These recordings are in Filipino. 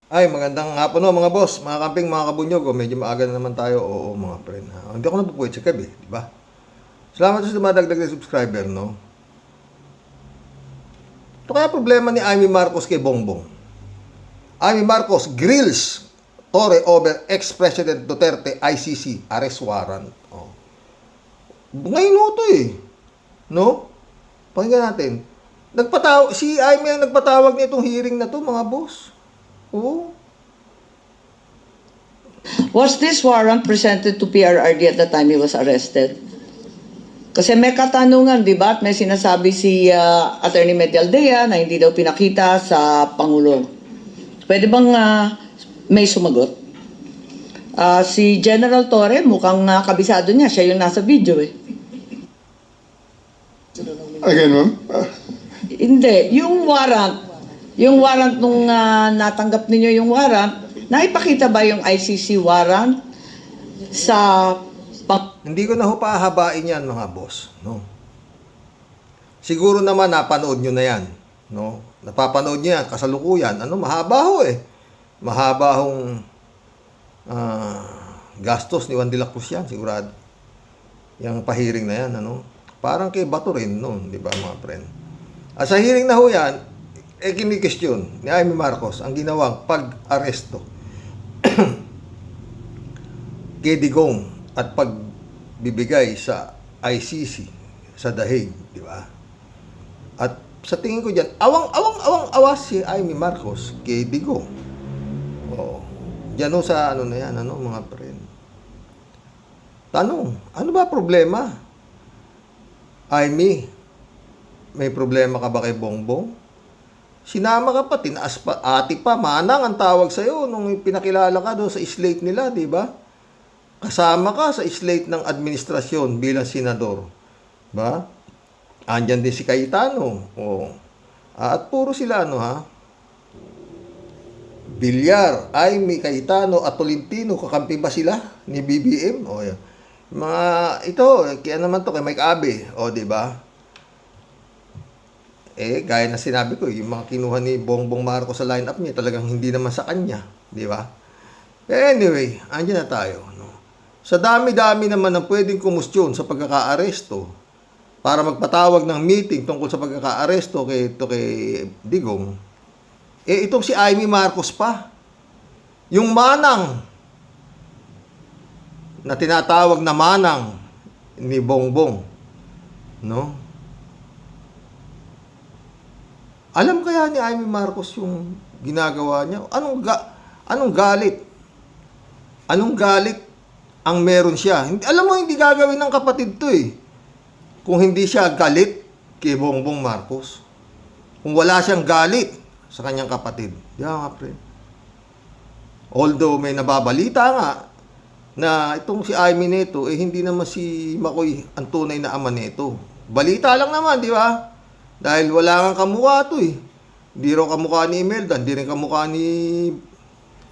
Ay, magandang hapon no, mga boss, mga kamping, mga kabunyog. Medyo maaga na naman tayo. Oo, mga friend. Ha? Hindi ako napupuwit sa gabi, di ba? Salamat sa dumadagdag na subscriber, no? Ito kaya problema ni Amy Marcos kay Bongbong. Amy Marcos grills Torre over ex-President Duterte ICC arrest warrant. Oh. Ngayon ho to eh. No? Pakinggan natin. Si Amy ang nagpatawag nitong hearing na to, mga boss. Oo. Was this warrant presented to PRRD at the time he was arrested? Kasi may katanungan, di ba? At may sinasabi si Attorney Medialdea na hindi daw pinakita sa Pangulo. Pwede bang may sumagot? Si General Torre, mukhang kabisado niya. Siya yung nasa video eh. Again, ma'am? Hindi. Yung warrant nung natanggap ninyo yung warrant, naipakita ba yung ICC warrant sa Hindi ko na ho pahabain yan, mga boss. No? Siguro naman napanood nyo na yan. No? Napapanood nyo yan, kasalukuyan. Mahaba ho eh. Mahaba hong gastos ni Juan de la Cruz yan, sigurado. Yung pahiring na yan, Parang kay Bato rin noon, di ba, mga friend? At sa hearing na ho yan, kinikestyon ni Amy Marcos ang ginawang pag-aresto kay Digong at pagbibigay sa ICC sa The Hague, di ba? At sa tingin ko diyan, awang-awa si Amy Marcos kay Digong. Oo. Diyan ho sa na yan, mga friend. Tanong, ano ba problema? Amy, may problema ka ba kay Bongbong? Sinama ka pa, tinaas pa, ati pa, manang ang tawag sa'yo nung pinakilala ka doon sa slate nila, di ba? Kasama ka sa slate ng administrasyon bilang senador. Ba? Andyan din si Cayetano. Oh. At puro sila, Bilyar, Amy, Cayetano at Tolentino, kakampi ba sila ni BBM? O, yan. Kaya naman to kay Mike Abe. O, di ba? Gaya na sinabi ko, yung mga kinuha ni Bongbong Marcos sa lineup niya, talagang hindi naman sa kanya. Di ba? Anyway, andyan na tayo. Sa dami-dami naman ng pwedeng kumustyon sa pagkaka-aresto para magpatawag ng meeting tungkol sa pagkaka-aresto kay Digong, itong si Amy Marcos pa. Yung manang na tinatawag na manang ni Bongbong, no? Alam kaya ni Amy Marcos yung ginagawa niya? Anong galit? Anong galit ang meron siya? Alam mo, hindi gagawin ng kapatid to eh. Kung hindi siya galit kay Bongbong Marcos. Kung wala siyang galit sa kanyang kapatid. Nga, pre. Although may nababalita nga na itong si Amy nito, hindi naman si Makoy ang tunay na ama nito. Balita lang naman, di ba? Dahil wala kang kamukha to eh. Hindi raw kamukha ni Imelda, hindi rin kamukha ni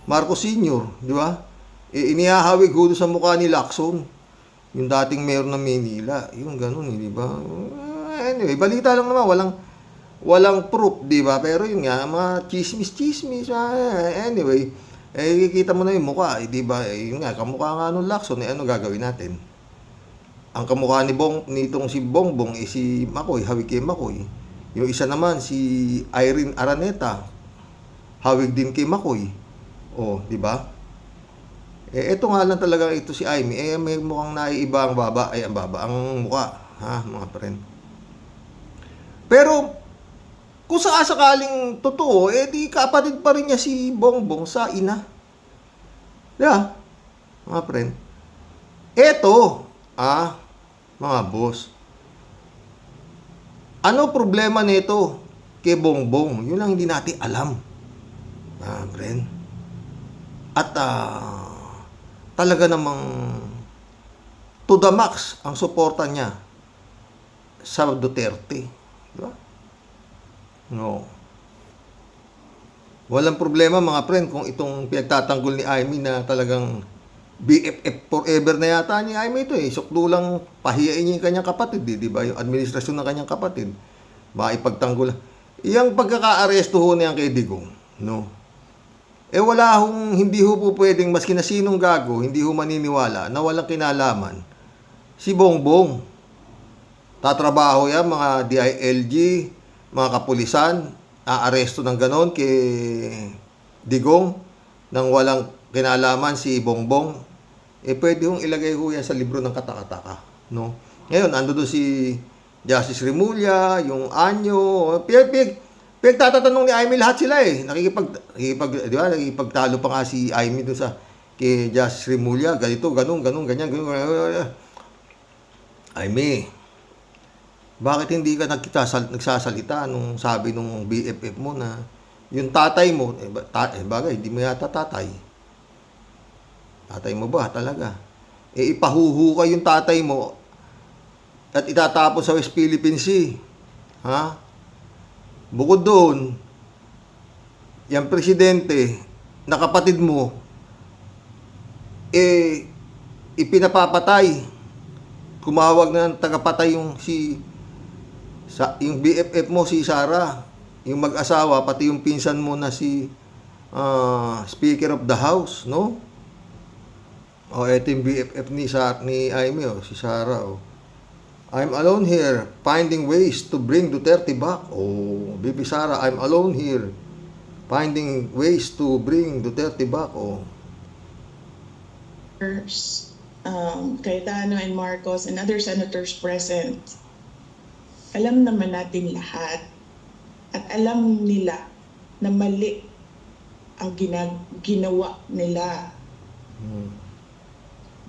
Marcos Sr., di ba? Inihahawig ho sa mukha ni Lacson, yung dating mayor ng Maynila. Yung ganun, di ba? Anyway, balita lang naman, walang proof, di ba? Pero yun nga, mga chismis. Anyway, kikita mo na yung mukha, di ba? Yun nga, kamukha nga nung Lacson, ano gagawin natin? Ang kamukha nitong si Bongbong, si Makoy, hawig kay Makoy. Yung isa naman, si Irene Araneta, hawig din kay Makoy. O, di ba? Ito nga lang talaga ito si Amy. May mukhang naiiba ang mukha. Ha, mga friend. Pero, kung sakaling totoo, di kapatid pa rin niya si Bongbong sa ina. Yeah, mga friend. Ito, mga boss. Ano problema nito kay Bongbong? Yun lang hindi natin alam. Friend. At, talaga namang to the max ang suporta niya sa Duterte. Di ba? No. Walang problema, mga friend, kung itong pinagtatanggol ni Amy na talagang BFF forever na yata ni Amy ito eh. Sukdo lang pahiyain niya yung kanyang kapatid, di ba? Yung administrasyon ng kanyang kapatid. Maipagtanggol. Iyang pagkaka-aresto ho niyan kay Digong, no? Eh wala hong, hindi ho po pwedeng, maski na sinong gago, hindi ho maniniwala na walang kinalaman si Bongbong. Tatrabaho yan, mga DILG, mga kapulisan, aaresto ng ganon kay Digong nang walang kinalaman si Bongbong. Eh pwede hong ilagay ho yan sa libro ng katakataka, no? Ngayon, ando doon si Justice Remulla, yung Anyo, pinagtatatanong ni Aimee lahat sila eh. Di ba, nakikipagtalo pa nga si Aimee doon sa kay Justice Remulla, ganito, ganun, ganyan. Aimee, bakit hindi ka nagsasalita nung sabi nung BFF mo na yung tatay mo, bagay, hindi mo yata tatay. Tatay mo ba talaga? Eh ipahuhukay yung tatay mo at itatapon sa West Philippine Sea. Ha? Bukod doon, yung presidente na kapatid mo, eh, ipinapapatay. Kumawag na ng tagapatay yung yung BFF mo, si Sara, yung mag-asawa, pati yung pinsan mo na si Speaker of the House, no? O, eto yung BFF ni Aimee, si Sara, I'm alone here, finding ways to bring Duterte back. Oh, Bibi Sara, I'm alone here, finding ways to bring Duterte back. Oh. Cayetano and Marcos and other senators present, alam naman natin lahat at alam nila na mali ang ginawa nila.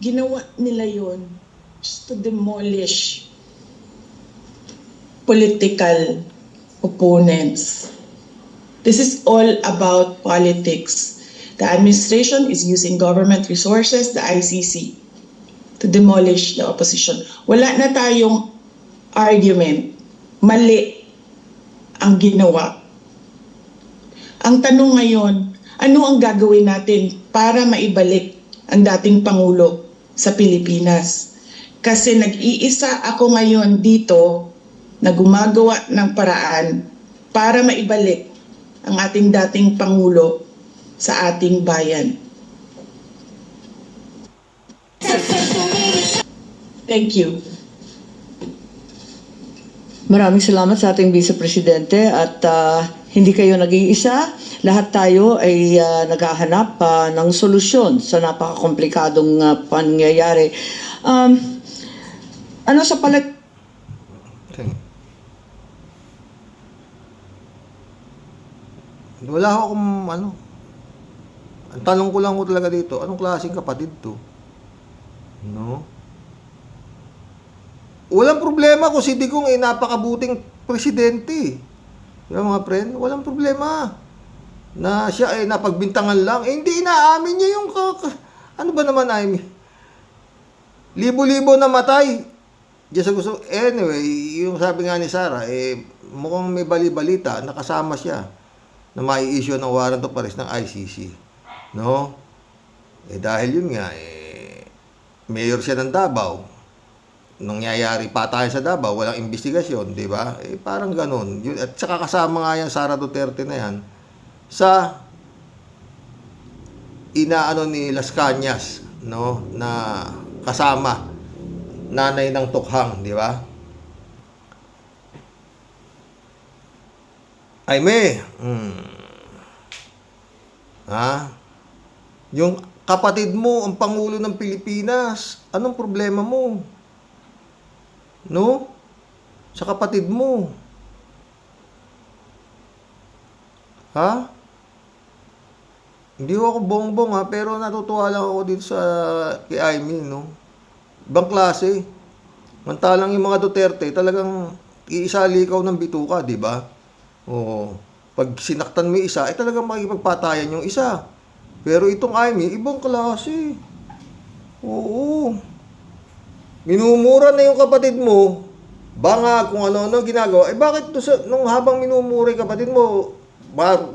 Ginawa nila yon just to demolish political opponents. This is all about politics. The administration is using government resources, the ICC, to demolish the opposition. Wala na tayong argument. Mali ang ginawa. Ang tanong ngayon, ano ang gagawin natin para maibalik ang dating Pangulo sa Pilipinas? Kasi nag-iisa ako ngayon dito na gumagawa ng paraan para maibalik ang ating dating Pangulo sa ating bayan. Thank you. Maraming salamat sa ating Vice Presidente at hindi kayo nag-iisa. Lahat tayo ay naghahanap ng solusyon sa napakakomplikadong pangyayari. Ano sa Okay. Wala akong ang tanong ko lang ko talaga dito, anong klaseng kapatid to? No? Walang problema kung si Digong ay napakabuting presidente. Di ba mga friend? Walang problema. Na siya ay napagbintangan lang. Eh, hindi inaamin niya yung ano ba naman, Aimee? Libo-libo na matay. Diyan sa gusto. Anyway, yung sabi nga ni Sara, mukhang may bali-balita, nakasama siya na mai-issue ng warrant of arrest ng ICC. No? Dahil yun nga, mayor siya ng Davao. Nangyayari patayan sa Davao, walang investigasyon, di ba? Parang ganun. At saka kasama nga yan, Sara Duterte na yan, sa inaano ni Las Cañas, no? Na kasama, nanay ng Tukhang, di ba? Aimee, yung kapatid mo, ang Pangulo ng Pilipinas, anong problema mo? No? Sa kapatid mo. Ha? Hindi ako bongbong pero natutuwa lang ako dito sa kay Aimee, no? Ibang klase. Mantalang yung mga Duterte, talagang iisali ikaw ng bituka, di ba? Oo. Pag sinaktan mo yung isa, talagang makikipagpatayan yung isa. Pero itong Aimee, ibang klase. Oo. Minumura na yung kapatid mo, banga kung ano-ano ginagawa. Bakit nung habang minumura yung kapatid mo,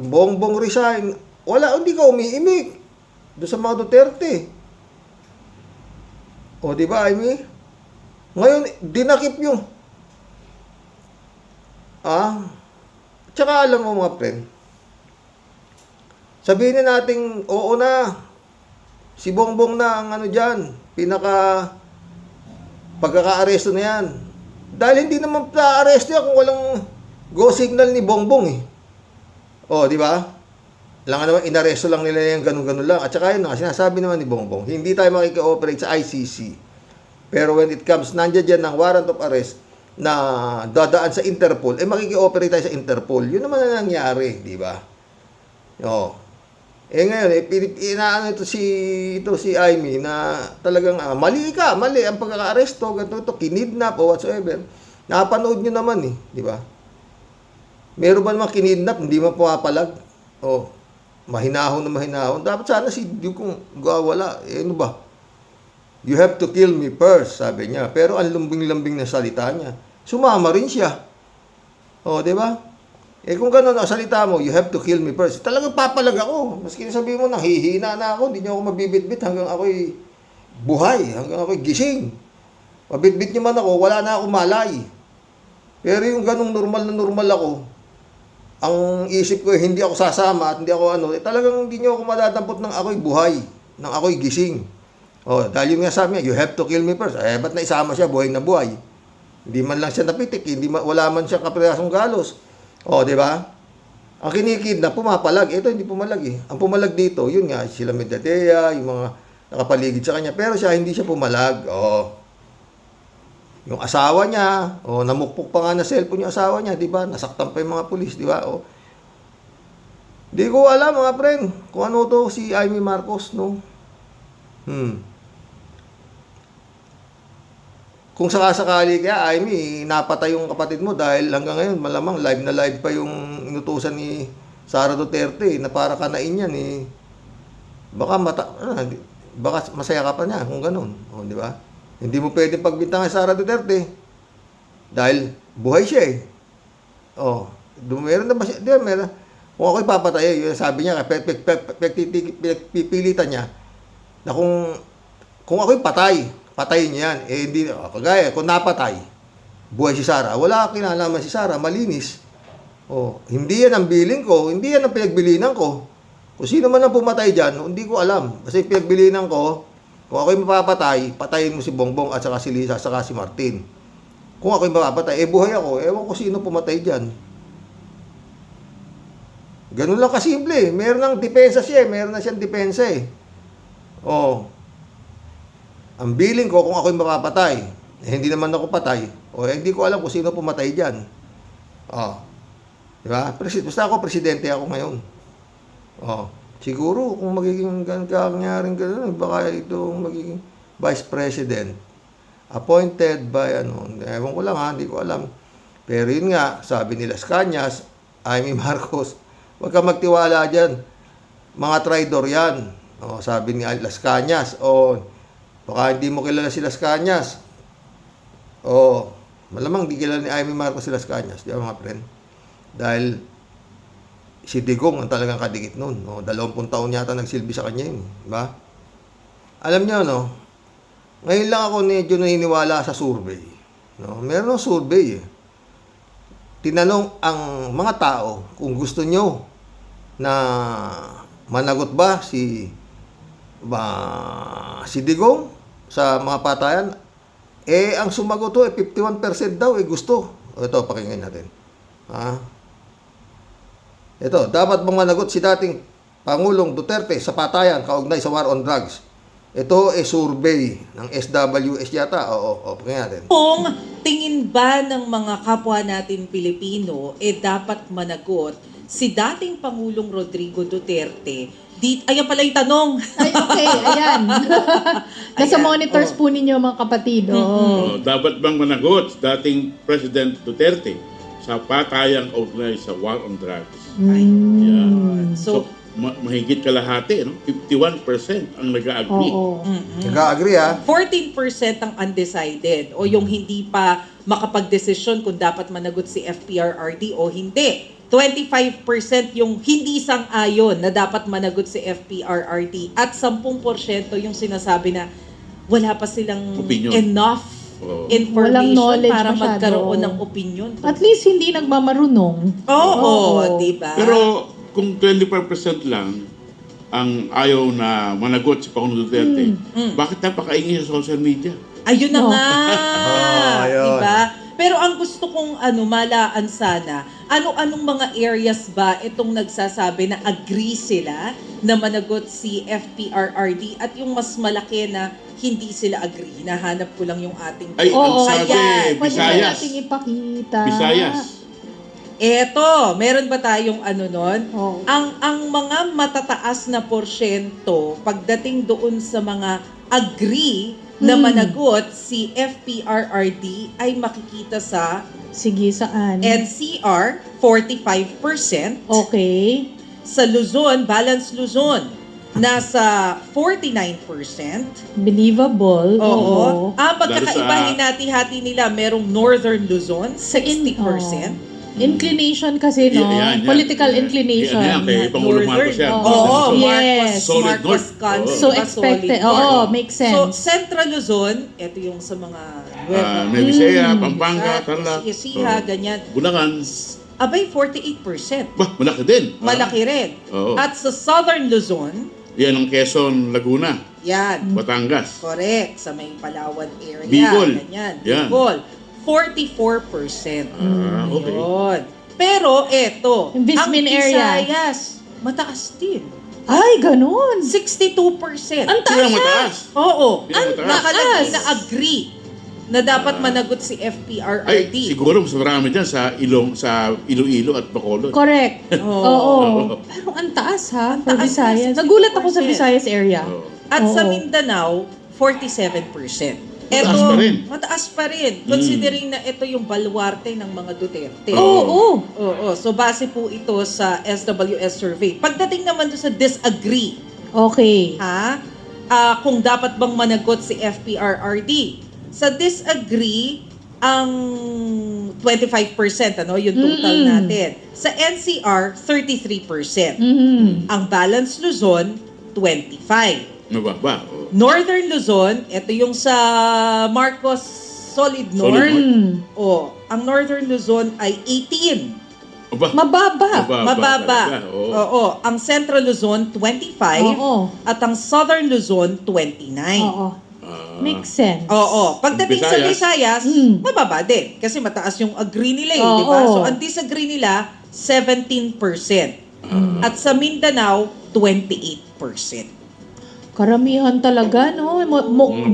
bongbong resign, hindi ka umiimik doon sa mga Duterte. O, di ba, Aimee? Ngayon, dinakip yung tsaka alam mo mga friend, Sabihin na natin, oo na, si Bongbong na ang ano dyan, pagkaka-aresto na yan. Dahil hindi naman pa-aresto yan kung walang go signal ni Bongbong eh. O, di ba? Lang naman, inaresto lang nila yung ganun-ganun lang. At saka yun, sinasabi naman ni Bongbong, hindi tayo makikooperate sa ICC. Pero when it comes, nandiyan dyan ng warrant of arrest na dadaan sa Interpol, makikooperate tayo sa Interpol. Yun naman ang nangyari, di ba? O. Ngayon, inaano ito si Amy na talagang mali ang pagkaka-aresto, ganito, kinidnap o whatsoever. Napanood nyo naman eh, di ba? Meron ba naman kinidnap, hindi man pumapalag? O, mahinahon na mahinahon. Dapat sana si Dugong gawala. Ano ba? You have to kill me first, sabi niya. Pero ang lumbing-lambing na salita niya. Sumama rin siya. O, di ba? Kung gano'n ang salita mo, you have to kill me first. Talagang papalag ako. Maski sabihin mo, nahihina na ako, hindi niyo ako mabibitbit hanggang ako'y buhay, hanggang ako'y gising. Mabitbit niyo man ako, wala na akong malay. Pero yung ganong normal ako, ang isip ko, hindi ako sasama at hindi ako talagang hindi niyo ako madadampot ng ako'y buhay, ng ako'y gising. O, dahil yung nga sabi niya, you have to kill me first. Ba't naisama siya, buhay na buhay? Hindi man lang siya napitik, wala man siya kaprehasong galos. O, di ba? Ang kinikidnap, pumapalag. Ito, hindi pumalag eh. Ang pumalag dito, yun nga, sila Medadea, yung mga nakapaligid sa kanya. Pero siya, hindi siya pumalag. O, yung asawa niya, namukpok pa nga na cellphone yung asawa niya, di ba? Nasaktan pa yung mga pulis, di ba? O, di ko alam, mga friend, kung ano to si Amy Marcos, no? Kung sakasakali kaya, Amy, napatay yung kapatid mo dahil hanggang ngayon, malamang live na live pa yung inutusan ni Sara Duterte na para kanain yan eh. Baka masaya ka pa niya kung ganun. O, di ba? Hindi mo pwedeng pagbintangan Sara Duterte dahil buhay siya eh. O, meron na ba siya? Di ba, meron. Kung ako'y papatay, yung sabi niya, pipilitan niya na kung ako'y patayin niya yan. Hindi, kagaya, kung napatay, buhay si Sara, wala kinalaman si Sara, malinis. Hindi yan ang billing ko, hindi yan ang pinagbilinan ko. Kung sino man ang pumatay dyan, hindi ko alam. Kasi pinagbilinan ko, kung ako'y mapapatay, patayin mo si Bongbong at saka si Lisa, at saka si Martin. Kung ako'y mapapatay, buhay ako, ewan ko sino pumatay dyan. Ganun lang kasimple. Meron ng depensa siya, meron na siyang depensa eh. Ang billing ko kung ako'y mapapatay, hindi naman ako patay, hindi ko alam kung sino pumatay dyan. Di ba? Basta ako, presidente ako ngayon. Siguro, kung magiging kanyari gano'n, baka itong magiging vice president. Appointed by, ewan ko lang hindi ko alam. Pero yun nga, sabi ni Las Cañas, Amy Marcos, huwag ka magtiwala dyan. Mga traidor yan. Sabi ni Las Cañas, baka hindi mo kilala si Las Cañas. Malamang di kilala ni Amy Marcos si Las Cañas, di ba mga friend? Dahil si Digong ang talagang kadikit nun. 20 taon yata nagsilbi sa kanya yun, di ba? Alam niyo, ngayon lang ako medyo naniniwala sa survey. Meron ng survey eh. Tinanong ang mga tao kung gusto nyo na managot ba si Digong sa mga patayan, ang sumagot 51% daw gusto. Ito, pakinggan natin. Ito, dapat bang managot si dating Pangulong Duterte sa patayan kaugnay sa war on drugs? Ito survey ng SWS yata. Pakinggan natin. Kung tingin ba ng mga kapwa natin Pilipino, dapat managot si dating Pangulong Rodrigo Duterte? Ayan pala yung tanong. Ay, okay, ayan. Nasa monitors po ninyo mga kapatid. Dapat bang managot dating President Duterte sa patayang kaugnay sa war on drugs? Yan. So, mahigit kalahati, 51% ang nag-agree. Nag-agree 14% ang undecided o yung hindi pa makapag-desisyon kung dapat managot si FPRRD o hindi. 25% yung hindi sang-ayon na dapat managot si FPRRD at 10% yung sinasabi na wala pa silang Opinion. enough Walang information knowledge para masyado. magkaroon ng opinion. At least hindi nagmamarunong. Oo, di ba? Pero kung 25% lang, ang ayaw na managot si Pangulong Duterte, bakit napakaingay sa social media? Ayun na No. nga. ayun. Diba? Pero ang gusto kong malaan sana, ano-anong mga areas ba itong nagsasabi na agree sila na managot si FPRRD at yung mas malaki na hindi sila agree. Hinahanap ko lang yung ating... Ay, ang Oo, sabi, ayan. Pwede ba Visayas. nating ipakita? Visayas. Eto, meron ba tayong nun? Oo. Ang mga matataas na porsyento pagdating doon sa mga agree na managot si FPRRD ay makikita sa Sige, saan? NCR 45%, Okay. sa Luzon, Balance Luzon nasa 49%. Believable. Oo. Ang Lalo pagkakaiba sa- hinati-hati nila, merong Northern Luzon 60%. Inclination kasi, no? Yan. Political Yan, inclination. yan, kay Pangulong Marcos yan. Oo. Oo, Yes. Marcos Solid North. Cons, Oo. So diba, expected. solid North. Oo, makes sense. So, Central Luzon, ito yung sa mga Nueva Ecija, Pampanga, Tarlac. Isiha, ganyan. Bulacan. Abay, 48%. Bah, malaki din. Malaki rin. Oo. At sa Southern Luzon, Yan ang Quezon, Laguna, yan. Batangas. Correct. Sa may Palawan area. Bicol. Ganyan. Yan. Bicol. 44%. Okay. Yun. Pero eto, Yung Vismin ang area. Visayas, mataas din. Ay, ganun. 62%. Ang taas Sila ha? mataas. Oo. Ang taas. Nakalagay na agree na dapat managot si Ay, FPRRD. siguro mas marami dyan sa Iloilo at Bacolod. Correct. Oo. Oo. Pero ang taas ha, for taas na, Visayas. Nagulat ako sa 60%. Visayas area. Oo. At sa Oo. Mindanao, 47%. Mataas pa rin. Mataas pa rin. Considering na ito yung baluarte ng mga Duterte. Oo. Oo. So, base po ito sa SWS survey. Pagdating naman doon sa disagree, Okay. kung dapat bang managot si FPRRD. Sa disagree, ang 25%, yung total natin. Sa NCR, 33%. Mhm. Ang Balance Luzon, 25%. Mababa. Oo. Northern Luzon, ito yung sa Marcos Solid North. Solid North. Ang Northern Luzon ay 18. Aba, Mababa. Mababa. talaga, oo. Oo. Ang Central Luzon, 25. Oo. At ang Southern Luzon, 29. Oo. Ah, Makes sense. Oo. Pagdating sa Visayas, Visayas, mababa din. Kasi mataas yung agree nila eh, di ba? Oo. So, ang disagree nila, 17%. At sa Mindanao, 28%. Karamihan talaga, no?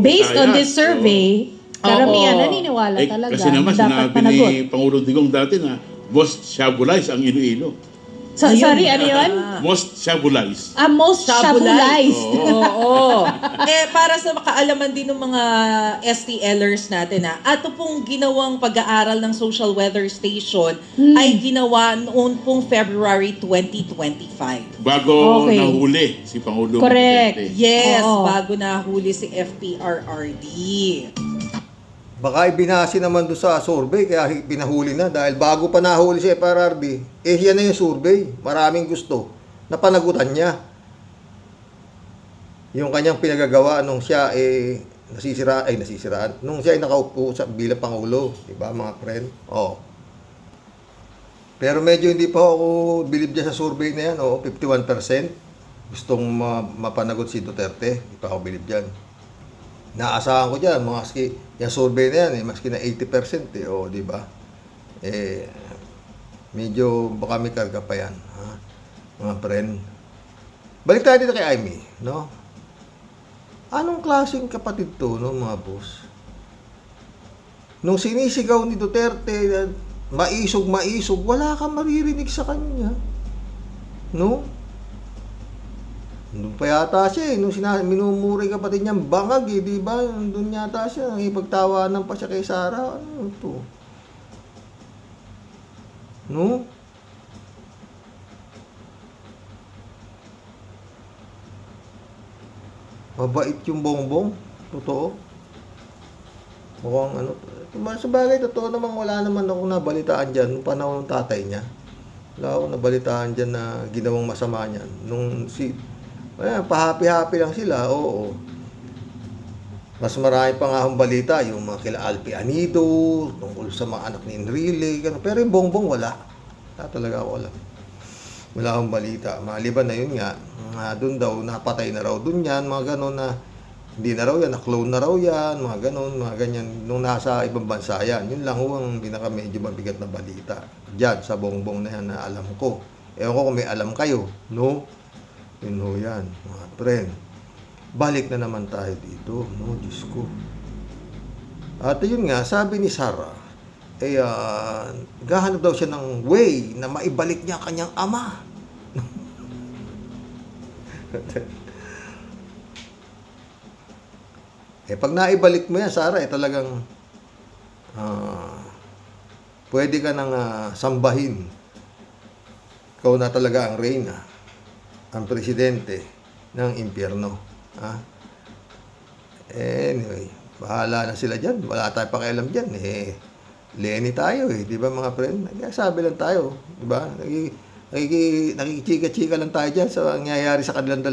Based on this survey, karamihan Oo. naniniwala talaga. kasi naman dapat sinabi managot. ni Pangulong Digong dati na most shabulize ang Iloilo. Sorry, ano yun? Most shabulize. Most shabulized. Oo. Para sa makaalaman din ng mga STLers natin ato pong ginawang pag-aaral ng Social Weather Station ay ginawa noon pong February 2025. Bago Okay. nahuli si Pangulong Correct. Duterte. Yes, Oo. bago nahuli si FPRRD. Baka ibinasi naman doon sa survey, kaya pinahuli na. Dahil bago pa nahuli si FRRD, yan na yung survey. Maraming gusto. Napanagutan niya. Yung kanyang pinagagawa nung siya nasisiraan. Nung siya ay nakaupo bilang Pangulo. Diba mga friend? Oo. Pero medyo hindi pa ako believe dyan sa survey na yan. Oo, 51% gustong mapanagot si Duterte. Hindi pa ako believe dyan. Naasahan ko dyan, yung survey na yan, maski na 80% o, di ba? Medyo baka may karga pa yan, ha? Mga friend. Balik tayo dito kay Amy, no? Anong klaseng kapatid to, no, mga boss? Nung sinisigaw ni Duterte, maisog, wala kang maririnig sa kanya. No? Doon pa yata siya nung minumuri kapatid niyang bangag di ba? Doon yata siya, ipagtawanan pa siya kay Sara. Ano ito? No? Mabait yung bongbong. Totoo. Mukhang sa bagay, totoo naman, wala naman ako nabalitaan dyan nung panahon ng tatay niya. Wala akong nabalitaan dyan na ginawang masama niyan. Pahapi-hapi lang sila, oo. Mas marami pa nga akong balita, yung mga kila Alpi Anido, tungkol sa mga anak ni Enrile, pero yung bongbong wala. Wala talaga ako alam. Wala akong balita. Maliban na yun nga, doon daw, napatay na raw doon yan, mga ganon na, hindi na raw yan, na-clone na raw yan, mga ganon, mga ganyan, nung nasa ibang bansa yan. Yun lang ho ang pinaka medyo mabigat na balita. Diyan, sa bongbong na yan na alam ko. Ewan ko kung may alam kayo, no? Yun ho yan, mga friend. Balik na naman tayo dito, no? Diyos ko. At yun nga, sabi ni Sarah, gahanap daw siya ng way na maibalik niya kanyang ama. Pag naibalik mo yan, Sarah, talagang pwede ka nang sambahin. Ikaw na talaga ang reyna, ang presidente ng impyerno. Anyway, bahala na sila dyan. Wala tayong pakialam dyan. Lenny tayo di ba mga friend? Nagsasabi lang tayo, di ba? Nakikichika-chika lang tayo dyan sa nangyayari sa kanilang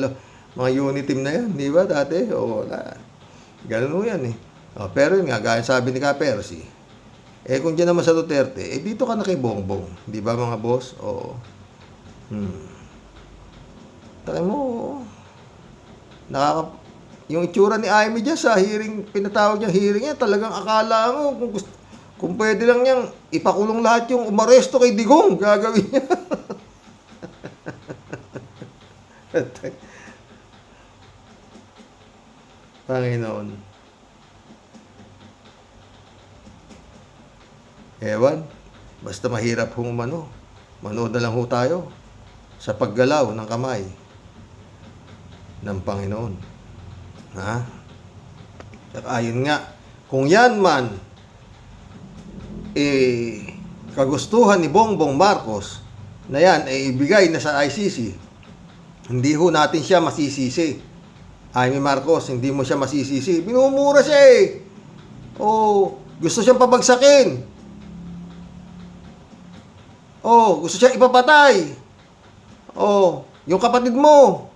mga unit team na yan, di ba dati? O wala. Ganun yan pero yun nga, gaya sabi ni Ka-Percy, kung dyan naman sa Duterte, dito ka na kay Bongbong, di ba mga boss? Oo. Taka mo, yung itsura ni Amy dyan sa hearing, pinatawag niyang hearing yan, talagang akala mo, kung pwede lang niyang ipakulong lahat yung umaresto kay Digong, gagawin niya. Panginoon. Ewan, basta mahirap hong manood na lang ho tayo sa paggalaw ng kamay ng Panginoon. Ayun nga, kung yan man kagustuhan ni Bongbong Marcos na yan ibigay na sa ICC, hindi ho natin siya masisisi. Amy Marcos, hindi mo siya masisisi. Minumura siya gusto siyang pabagsakin. Gusto siyang ipapatay. Yung kapatid mo.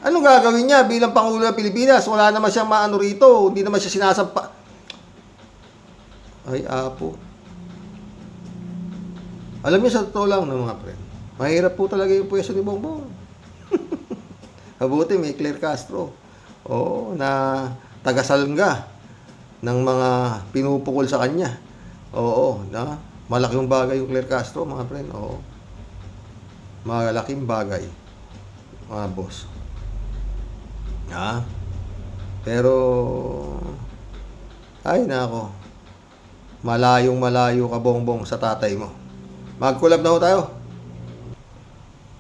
Anong gagawin niya bilang Pangulo ng Pilipinas? Wala naman siyang maano rito. Hindi naman siya sinasampa. Ay, apo. Alam niyo, sa totoo lang mga friend, mahirap po talaga yung pwesto ni Bongbong. Mabuti may Claire Castro. Na taga-salga ng mga pinupukol sa kanya. Malaking bagay yung Claire Castro, mga friend. Malaking bagay, mga boss. Pero ay nako, malayo ka Bongbong sa tatay mo. Mag-collab na ho tayo.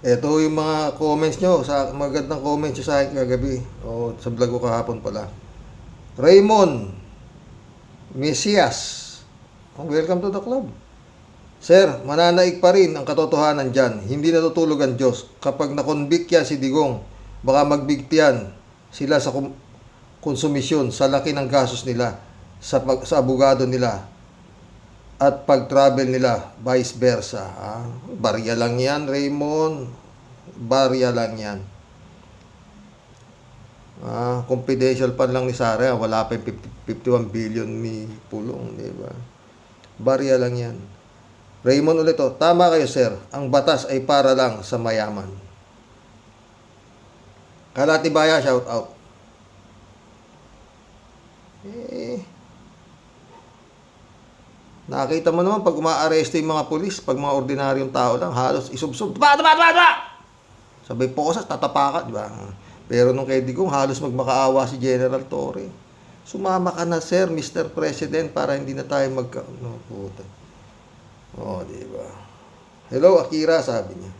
Ito yung mga comments nyo, magandang comments nyo sa akin kagabi. Sa vlog ko kahapon pala. Raymond Mesias, welcome to the club. Sir, mananaig pa rin ang katotohanan dyan. Hindi natutulog ang Diyos. Kapag nakonvict yan si Digong, baka magbigtian sila sa konsumisyon, sa laki ng gastos nila, sa abogado nila, at pag-travel nila, vice versa. Barya lang yan, Raymond. Barya lang yan. Confidential pa lang ni Sarah. Wala pa yung 51 billion ni Pulong, di ba? Barya lang yan. Raymond ulit tama kayo sir. Ang batas ay para lang sa mayaman. Kalati Baya, shout out. Nakita mo naman pag umaaresto yung mga pulis, pag mga ordinaryong tao lang, halos isubsob. Sabay posas, tatapakan, di ba? Pero nung kay Digong, halos magmakaawa si General Torre. Sumama ka na, sir, Mr. President, para hindi na tayo puta. Di ba? Hello, Akira, sabi niya.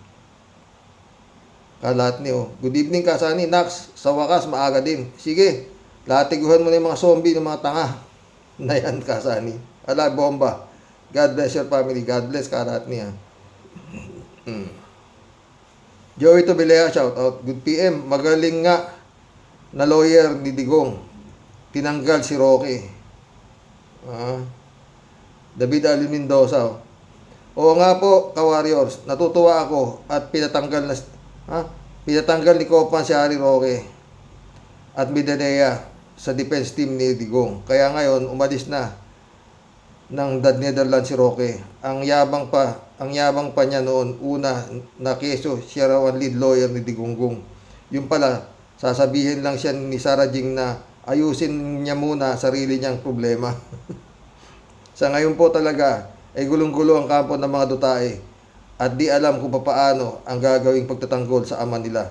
Kalat niyo. Good evening, Kasani. Nax, sa wakas, maaga din. Sige, latiguhan mo na yung mga zombie ng mga tanga. Na yan, Kasani. Ala, bomba. God bless your family. God bless, kalat niya. Joey Tobilea, shout out. Good PM. Magaling nga na lawyer ni Digong. Tinanggal si Roque. David Ali Mendoza. Oo nga po, ka-warriors. Natutuwa ako at pinatanggal ni Copan si Harry Roque at Midanea sa defense team ni Digong. Kaya ngayon, umalis na ng The Netherlands si Roque. Ang yabang pa niya noon, una na keso siya raw ang lead lawyer ni Digongong. Yung pala, sasabihin lang siya ni Sara Jing na ayusin niya muna sarili niyang problema. Sa ngayon po talaga, ay gulong-gulo ang kampo ng mga dutae at di alam kung paano ang gagawing pagtatanggol sa ama nila.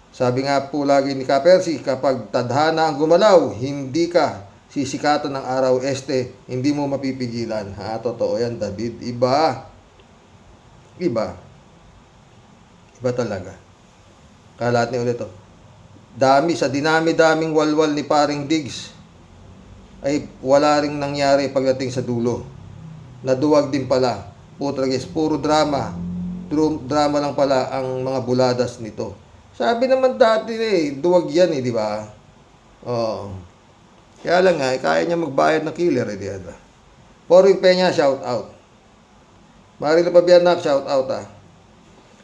Sabi nga po lagi ni Kapersi, kapag tadhana ang gumalaw, hindi ka sisikatan ng araw este, hindi mo mapipigilan. Ha, totoo yan, David. Iba. Iba talaga. Kalat ni ulit to. Sa dinami-daming walwal ni paring Diggs, ay wala ring nangyari pagdating sa dulo. Naduwag din pala. Putragis, puro drama. Drama lang pala ang mga buladas nito. Sabi naman dati duwag yan di ba? Oo. Kaya lang nga, kaya niya magbayad ng killer di ba? Poring Peña, shout out. Marilo Pabianak, shout out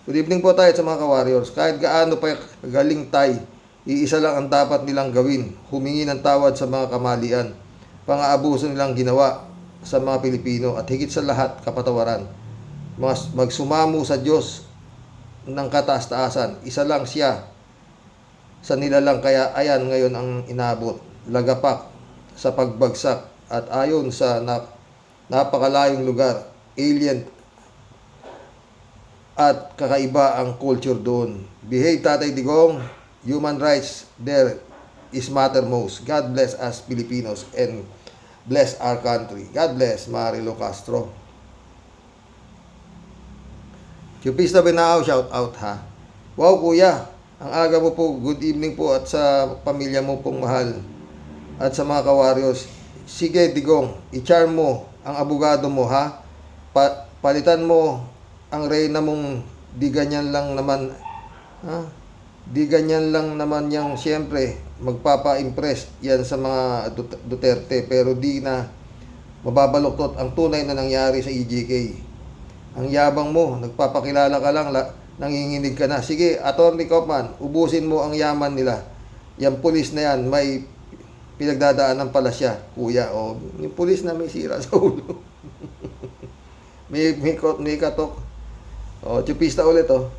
Good evening po tayo sa mga ka-warriors. Kahit gaano pa galing tay, iisa lang ang dapat nilang gawin. Humingi ng tawad sa mga kamalian. Pang-aabuso nilang ginawa sa mga Pilipino at higit sa lahat kapatawaran. Magsumamo sa Diyos ng kataas-taasan. Isa lang siya sa nilalang, kaya ayan ngayon ang inabot. Lagapak sa pagbagsak at ayon sa napakalayong lugar, alien at kakaiba ang culture doon. Behave, Tatay Digong. Human rights there is matter most. God bless us Filipinos and bless our country. God bless, Marilo Castro. Chupista Benao, shout out ha. Wow kuya, ang aga mo po, good evening po at sa pamilya mo pong mahal. At sa mga ka-warriors, sige Digong, i-charm mo ang abogado mo ha. Palitan mo ang reyna mong di ganyan lang naman. Ha? Di ganyan lang naman yang siyempre magpapa-impress yan sa mga Duterte pero di na mababaluktot ang tunay na nangyari sa EJK. Ang yabang mo, nagpapakilala ka lang, nanginginig ka na. Sige, Attorney Kaufman, ubusin mo ang yaman nila. Yung pulis na yan, may pinagdadaanan pala siya, kuya. O, yung pulis na may sira sa ulo. may katok. O, chupista ulit, o.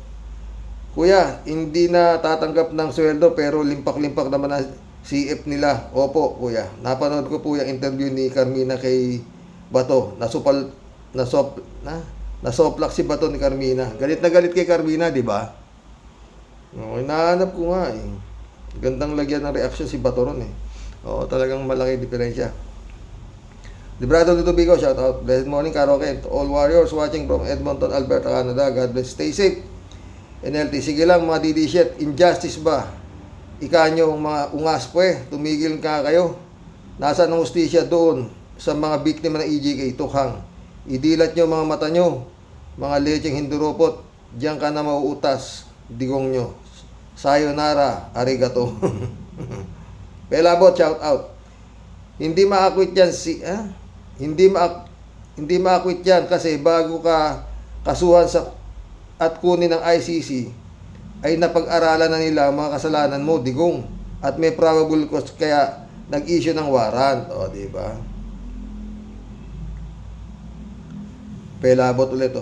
Kuya, hindi na tatanggap ng sweldo pero limpak-limpak naman na CF nila. Opo, kuya. Napanood ko po yung interview ni Carmina kay Bato. Nasoplak si Bato ni Carmina. Galit na galit kay Carmina, di ba? Okay, nahanap ko nga eh. Gandang lagyan ng reaction si Bato ron eh. Oo, talagang malaki diferensya. Librado Duto Bigo, shout out. Blessed morning, Karoke. To all warriors watching from Edmonton, Alberta, Canada. God bless. Stay safe. NLT, sige lang mga didishit. Injustice ba? Ika nyo mga ungas po tumigil ka kayo. Nasaan ang hustisya doon sa mga biktima ng EJK? Tukhang. Idilat nyo mga mata nyo. Mga lecheng hinduropot. Diyan ka na mauutas. Digong nyo. Sayonara. Arigato. Pelabot, shout out. Hindi maakwit yan hindi maakwit yan kasi bago ka kasuhan at kunin ng ICC ay napag-aralan na nila ang mga kasalanan mo, Digong, at may probable cause kaya nag-issue ng warrant, o di ba? Pelabot ulit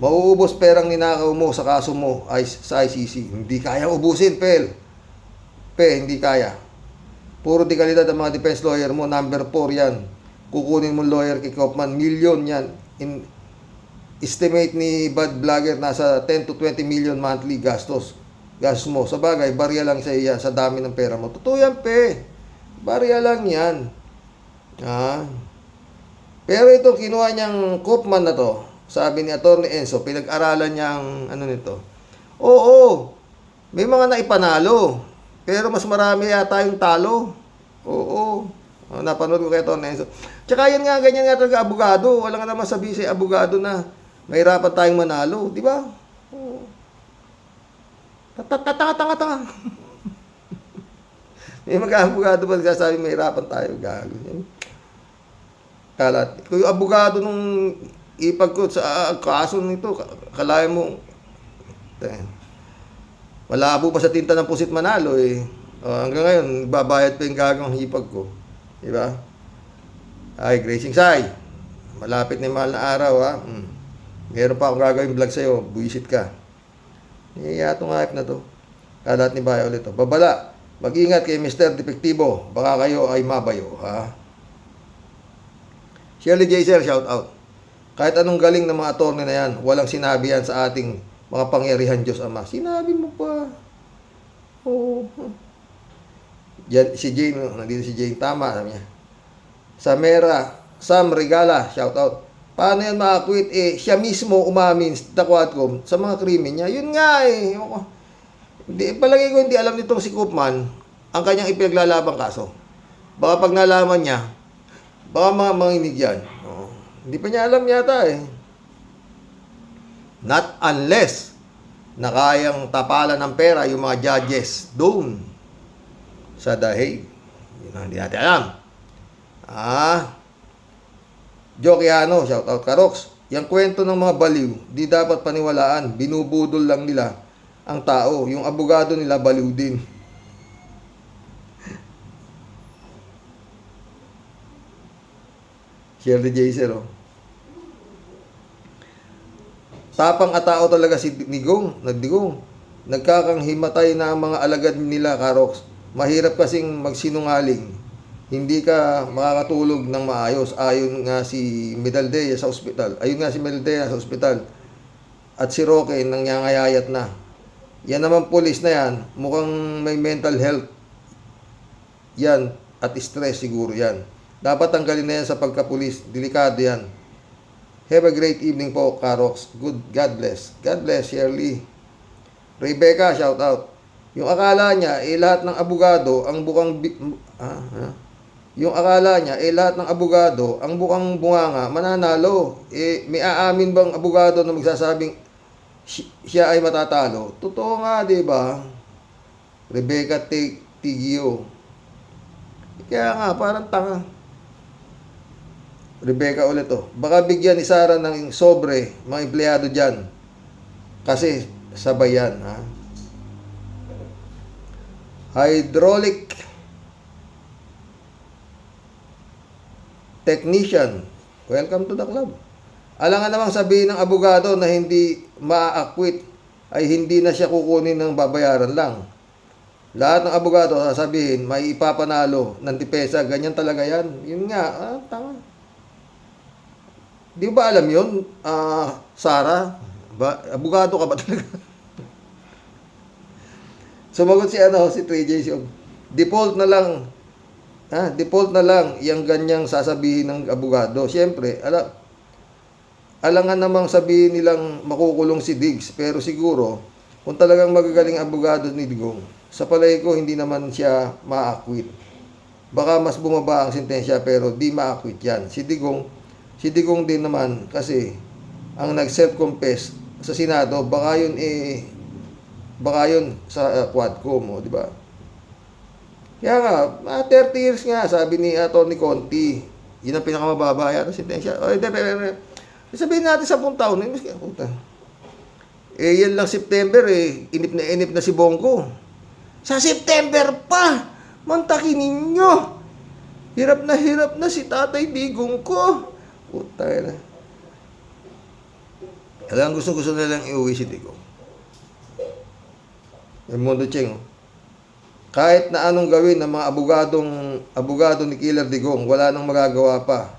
mauubos perang ninakaw mo sa kaso mo sa ICC. Hindi kaya ubusin, hindi kaya. Puro di kalidad ang mga defense lawyer mo, number 4 yan. Kukunin mo lawyer kay Kaufman, million yan. Estimate ni Bad Vlogger nasa 10 to 20 million monthly gastos mo. Sa bagay, barya lang sa iya sa dami ng pera mo. Totoo yan, barya lang yan. Pero ito, kinuha niyang Kaufman na to. Sabi ni Atty. Enzo, pinag-aralan niyang nito. Oo, may mga naipanalo. Pero mas marami yata yung talo. Oo. Napanood ko kay Atty. Enzo. Tsaka yan nga, ganyan nga talaga abogado. Wala nga naman sabi si abogado na mahirapan tayong manalo. Di ba? Tanga. May mag-abogado ba nagsasabi mahirapan tayo? Gago. Kalat. Kung yung abogado nung ipagkot sa kaso nito, kalahin mo, malabo pa sa tinta ng pusit manalo eh. Hanggang ngayon, babayad pa yung gagang hipag ko. Diba? Ay, Gracing Sai. Malapit na yung mahal na araw, ha? Meron pa akong gagawin vlog sa'yo. Buisit ka. Niya itong hype na to. Kalat ni Bayo ulit to. Babala, mag-ingat kay Mr. Depektibo. Baka kayo ay mabayo, ha? Shirley J. Sir, shout out. Kahit anong galing ng mga attorney na yan, walang sinabi yan sa ating mga pangyarihan Diyos Ama. Sinabi mo pa. Oo. Yan, si Jane, nandito si Jane. Tama, sabi niya. Sam Regala, shout out. Paano yan makakwit? Siya mismo umamin sa Quadcom sa mga krimen niya. Yun nga eh. Hindi, palagi ko hindi alam nitong si Koopman ang kanyang ipinaglalabang kaso. Baka pag nalaman niya, baka mga manginig yan. Hindi pa niya alam yata eh. Not unless na kayang tapalan ng pera yung mga judges doon sa The Hague. Yun ang hindi natin alam. Jokiano, shout out Karoks. Yung kwento ng mga baliw, di dapat paniwalaan. Binubudol lang nila ang tao. Yung abogado nila baliw din. Shirley J. Sir, Tapang at tao talaga si Digong. Nagkakanghimatay na ang mga alagad nila, Karoks. Mahirap kasing magsinungaling. Hindi ka makakatulog ng maayos. Ayon nga si Medaldea sa ospital. At si Roque nangyangayayat na. Yan naman pulis na yan. Mukhang may mental health. Yan. At stress siguro yan. Dapat tanggalin na yan sa pagkapulis. Delikado yan. Have a great evening po, Karoks. God bless. God bless, Shirley. Rebecca, shout out. Yung akala niya, lahat ng abogado, ang bukang... Yung akala niya, lahat ng abogado, ang bukang bunganga, mananalo. May aamin bang abogado na magsasabing siya ay matatalo? Totoo nga, di ba? Rebecca Tigio. Kaya nga, parang tanga. Rebecca ulit to. Baka bigyan ni Sarah ng sobre, mga empleyado dyan. Kasi sabay yan, ha? Hydraulic technician. Welcome to the club. Alangan namang sabihin ng abogado na hindi ma-acquit ay hindi na siya kukunin ng babayaran lang. Lahat ng abogado sasabihin may ipapanalo ng tipesa. Ganyan talaga yan. Yun nga. Tama. Di ba alam yun? Sarah? Abogado ka ba talaga? Sumagot si 3J Siog. Default na lang yung ganyang sasabihin ng abogado. Siyempre, alangan namang sabihin nilang makukulong si Diggs. Pero siguro, kung talagang magagaling abogado ni Digong, sa palay ko, hindi naman siya ma-acquit. Baka mas bumaba ang sentensya pero di ma-acquit yan. Si Digong din naman kasi ang nag-self-confess sa Senado, baka yun sa Quadcom, di ba? Kaya nga, 30 years nga, sabi ni Tony Conti, yun ang pinakamababa yata sentensya. Sabihin natin 10 taon. Yan lang September, inip na si Bongo. Sa September pa! Mantakin ninyo! Hirap na si Tatay Digong ko. Puta na. Alam, gusto na lang iuwi si Digong. Mundo Cheng, kahit na anong gawin ng mga abogado ni Killer Digong, wala nang magagawa pa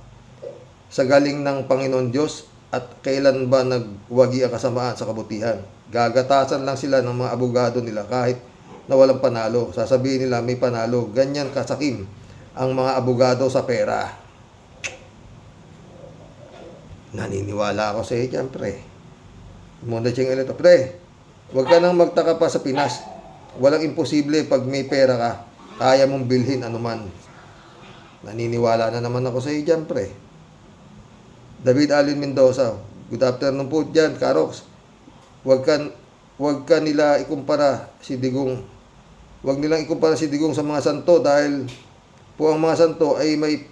sa galing ng Panginoon Diyos at kailan ba nagwagi ang kasamaan sa kabutihan. Gagatasan lang sila ng mga abogado nila kahit na walang panalo. Sasabihin nila may panalo. Ganyan kasakim ang mga abogado sa pera. Naniniwala ako sa iyo dyan, pre. Muna siyang ilito. Pre, huwag ka nang magtaka pa sa Pinas. Walang imposible pag may pera ka. Kaya mong bilhin anuman. Naniniwala na naman ako sa iyo dyan, pre. David Allen Mendoza. Good afternoon po dyan, Karoks. Huwag ka nila ikumpara si Digong. Huwag nilang ikumpara si Digong sa mga santo dahil po ang mga santo ay may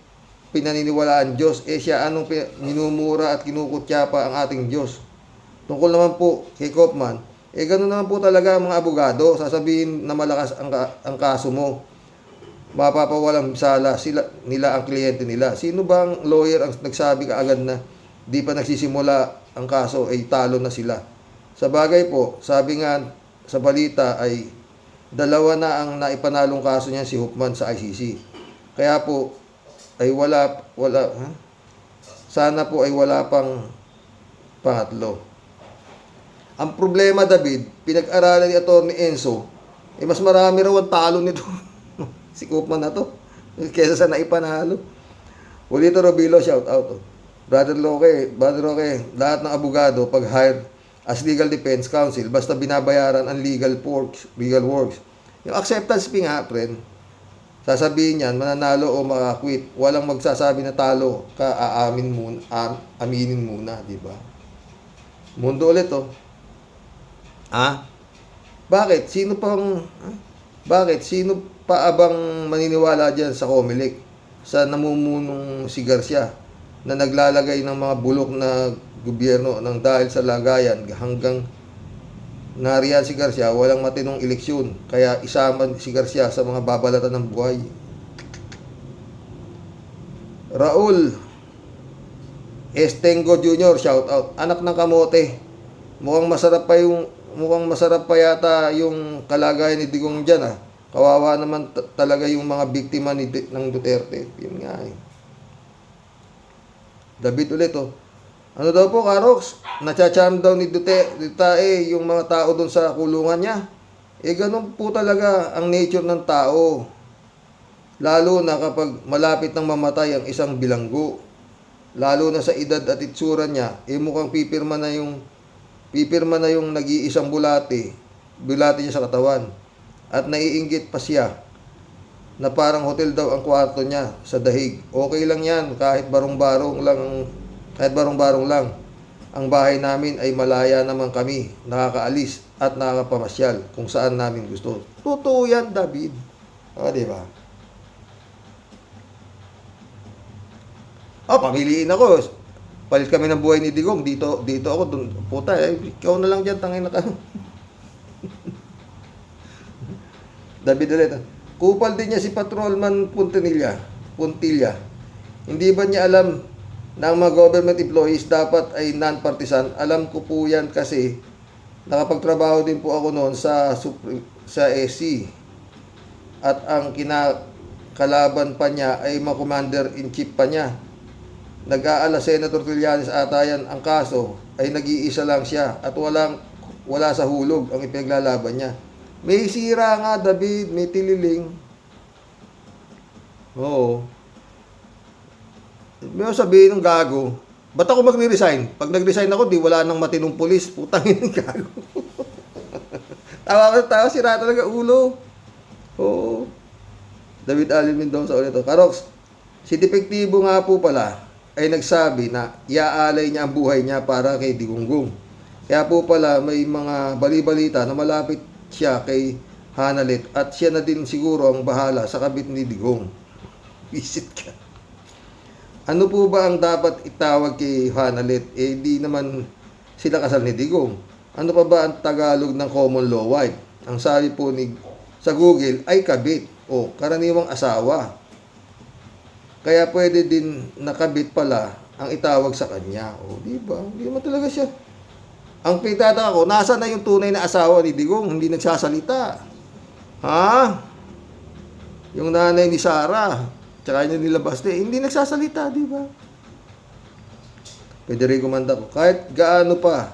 pinaniniwalaan Diyos. Siya anong minumura at kinukutya pa ang ating Diyos. Tungkol naman po kay Koopman, gano'n naman po talaga ang mga abogado. Sasabihin na malakas ang kaso mo. mapapawalang sala nila ang kliyente nila. Sino bang lawyer ang nagsabi kaagad na di pa nagsisimula ang kaso ay talo na sila? Sa bagay po, sabi nga sa balita ay dalawa na ang naipanalong kaso niya si Hupman sa ICC. Kaya po ay sana po ay wala pang pangatlo. Ang problema, David, pinag-aralan ni Atty. Enzo, mas marami raw ang talo nito. Si Hupman na to, kesa sa naipanalo. Julito Robilo, shout out. Brother Roque, lahat ng abogado pag hired as legal defense counsel, basta binabayaran ang legal works. Yung acceptance fee nga, friend, sasabihin yan, mananalo o makakwit. Walang magsasabi na talo ka, aminin muna, di ba? Mundo ulit, oh. Bakit? Sino pa abang maniniwala dyan sa Comelec? Sa namumunong si Garcia na naglalagay ng mga bulok na gobyerno ng dahil sa lagayan hanggang nariyan si Garcia, walang matinong eleksyon. Kaya isama si Garcia sa mga babalatan ng buhay. Raul Estengo Jr., shout out. Anak ng kamote. Mukhang masarap pa yata yung kalagayan ni Digong dyan, Kawawa naman talaga yung mga biktima ng Duterte. Yun nga, David ulit, Ano daw po, Karox? Nacha-charm daw ni Duterte yung mga tao doon sa kulungan niya. Ganun po talaga ang nature ng tao. Lalo na kapag malapit nang mamatay ang isang bilanggo. Lalo na sa edad at itsura niya, mukhang pipirma na yung nag-iisang bulati niya sa katawan. At naiinggit pa siya na parang hotel daw ang kwarto niya sa dahig. Okay lang yan, kahit barong-barong lang. Ang bahay namin ay malaya naman kami, nakakaalis at nakakapamasyal kung saan namin gusto. Totoo yan, David. Di ba? Pamiliin ako. Palit kami ng buhay ni Digong. Dito ako, dun. Puta, ikaw na lang dyan, tangin na ka. David ulit. Kupal din niya si Patrolman Puntilla. Hindi ba niya alam na ang mga government employees dapat ay non-partisan? Alam ko po yan kasi nakapagtrabaho din po ako noon sa SC. At ang kinakalaban pa niya ay mga commander-in-chief pa niya. Nag-aala Senator Trillanes ata yan. Ang kaso ay nag-iisa lang siya at wala sa hulog ang ipinaglalaban niya. May sira nga, David. May tililing. Oo. May sabihin ng gago, ba't ako magre-resign? Pag nag-resign ako, di wala nang matinong pulis. Putang ina, gago. Tawa sira talaga ulo. Oo. David Alvin Mendoza ulit. Karox, si Depektibo nga po pala ay nagsabi na iaalay niya ang buhay niya para kay Digonggong. Kaya po pala may mga bali-balita na malapit siya kay Hanalit at siya na din siguro ang bahala sa kabit ni Digong. Visit ka. Ano po ba ang dapat itawag kay Hanalit? Di naman sila kasal ni Digong. Ano pa ba ang Tagalog ng common law wife? Ang sabi po sa Google ay kabit o karaniwang asawa. Kaya pwede din nakabit pala ang itawag sa kanya. Di ba? Hindi naman talaga siya. Ang pinagtataka ko, nasa na yung tunay na asawa ni Digong? Hindi nagsasalita. Yung nanay ni Sarah, tsaka yung nilabas hindi nagsasalita, di ba? Federico Mandaco, kahit gaano pa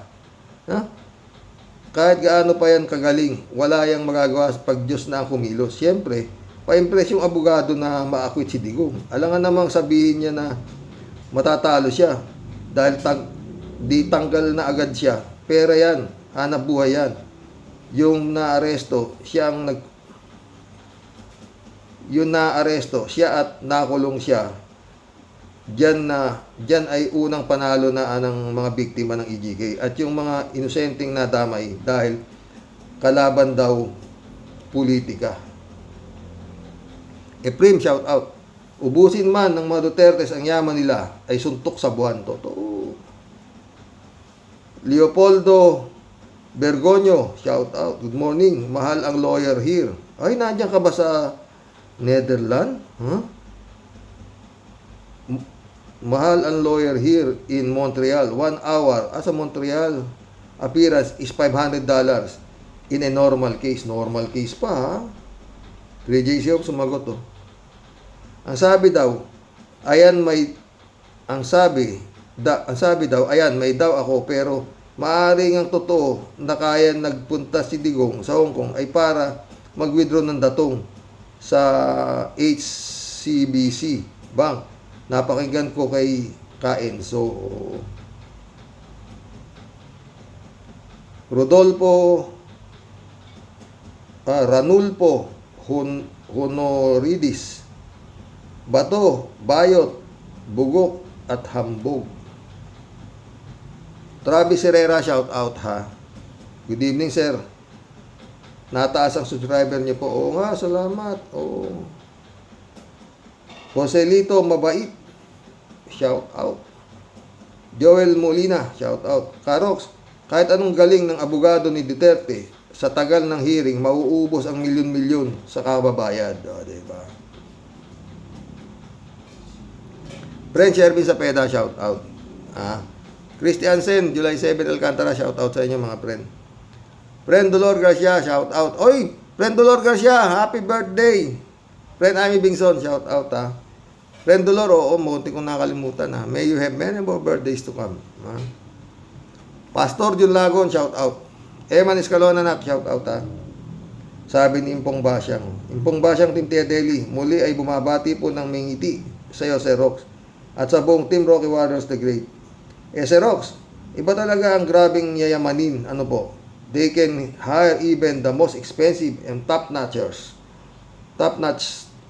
yan kagaling, wala yang magagawa pag Diyos na ang kumilos. Siyempre, pa-impress yung abogado na maakwit si Digong. Alangan namang sabihin niya na matatalo siya dahil di tanggal na agad siya. Pera yan, hanap buhay yan. Yung naaresto, siya at nakulong siya. Diyan ay unang panalo na ng mga biktima ng EJK at yung mga inosenteng nadamay dahil kalaban daw politika. Efrem, shout out. Ubusin man ng mga Dutertes ang yaman nila ay suntok sa buwan. Totoo. Leopoldo Bergonyo, shout out. Good morning. Mahal ang lawyer here. Ay, nandiyan ka ba sa Netherlands? Huh? Mahal ang lawyer here in Montreal. 1 hour sa Montreal appearance is $500 in a normal case. Normal case pa, ha? 3JC sumagot, oh. Ang sabi daw, ayan, may daw ako, pero maaaring ang totoo na kaya nagpunta si Digong sa Hong Kong ay para mag-withdraw ng datong sa HCBC Bank. Napakinggan ko kay Kain. So, Ranulfo Honoridis, Bato, Bayot, Bugok at Hambog. Travis Herrera, shout out, ha. Good evening, sir. Nataas ang subscriber niyo po. Oo nga, salamat. Oo. Joselito Mabait, shout out. Joel Molina, shout out. Karox, kahit anong galing ng abogado ni Duterte, sa tagal ng hearing, mauubos ang milyon-milyon sa kababayan. O, diba? Friend Shervin Sapeda, shout out. Christian Sen, July 7, Alcantara, shout out sa inyo mga friend. Friend Dolor Garcia, shout out. Oy, Friend Dolor Garcia, happy birthday. Friend Amy Bingson, shout out, ha. Friend Dolor, oo, munti kong nakalimutan, ha. May you have many more birthdays to come. Ha? Pastor Jun Lagon, shout out. Eman Escalona, shout out, ha. Sabi ni Impong Basyang. Impong Basyang, Team Tia Daily, muli ay bumabati po ng mingiti sa iyo, Sir Rox, at sa buong Team Rocky Warriors the Great. Sir Rox, iba talaga ang grabing yayamanin. Ano po? They can hire even the most expensive and top-notch